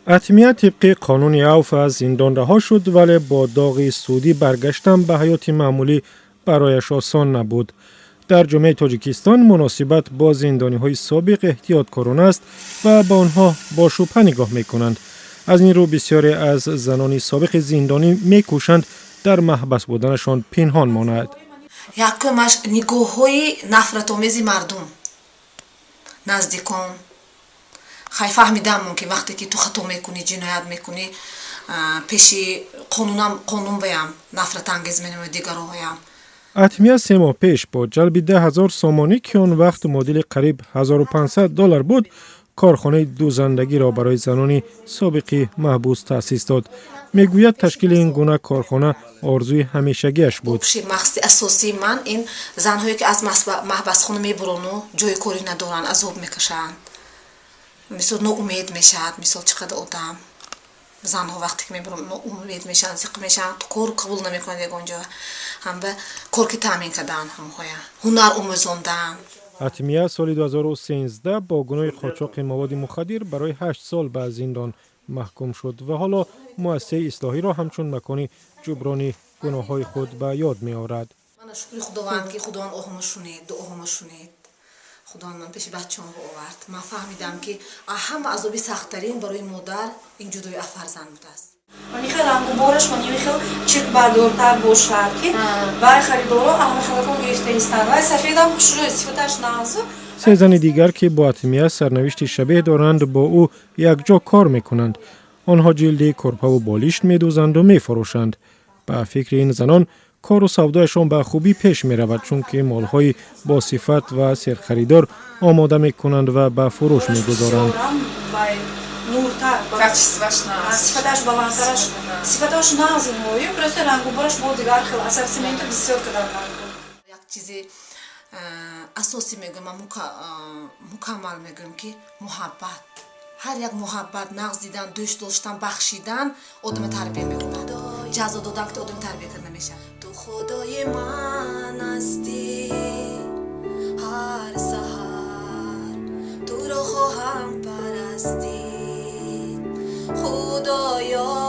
اتمیه طبق قانون عفو از زندان رها شد ولی با داغ سودی برگشتن به حیات معمولی برایش آسان نبود. در جامعه تاجیکستان مناسبت با زندانی های سابق احتیاطکارانه است و با آنها با شبهه نگاه میکنند. از این رو بسیاری از زنان سابق زندانی میکوشند در محبس بودنشان پنهان ماند. یکمش نگاه‌های نفرت‌آمیز مردم نزدیکان خیلی فهمیدم که وقتی که تو خطا میکنی جنایت میکنی پیش قانون بیام نفرت انگیز منو دیگران بیام. اتمیه 3 ماه پیش با جلب 10,000 سامانی که آن وقت معادل قریب $1,500 بود کارخانه دوزندگی را برای زنان سابق محبوس تأسیس داد. میگوید تشکیل این گونه کارخانه آرزوی همیشگیش بود. مقصد اساسی من این زنهایی که از محبس خانه میبرن و جای کاری ندارن عذاب میکشند. مثل ناامید میشد، مثل چقدر آدم زنها وقتی که میبرن ناامید میشن، زیق میشن، تو کار قبول نمیکنن دیگه اونجا هم به کار که تامین کردن هم هنر آموزاندن. اتمیه سال 2013 با گناه قاچاق مواد مخدر برای 8 سال به زندان محکوم شد و حالا مؤسسه اصلاحی را همچون مکانی جبران گناه‌های خود به یاد می‌آورد. من شکر خداوند که خداوند آهمو شنید، دعامو شنید. خداوند من پیش بچه‌ام آورد. من فهمیدم که همه عذابی سخت‌ترین برای مادر این جدایی از فرزند بوده است. من خیلی رنگ و بارش من خیلی چیک بردارتر باشد که برای خریدارا همه خلقان گرفته نیستند و سفیدم خوشروی صفتش نازک. 3 زن دیگر که با اتمیه سرنوشت شبیه دارند با او یکجا کار میکنند. آنها جلد کرپه و بالشت میدوزند و میفروشند. به فکر این زنان کار و سودایشان به خوبی پیش می رود چون که مالهای با صفت و سرخریدار آماده می کنند و به فروش می گذارند. صفتش بلندترش صفتش نازنوی просто رنگ و بارش بود دیگر خیلی اساسیمنت بسیار کدام یک چیزی اساسی میگم من مکمل میگم که محبت هر یک محبت نقض دیدن دوست داشتن بخشیدن آدم تربیه میکنه جزا دادن که آدم تربیه کرده نمیشه. تو خدای من هستی هر سحر تو رو خواهم پرستید خدایا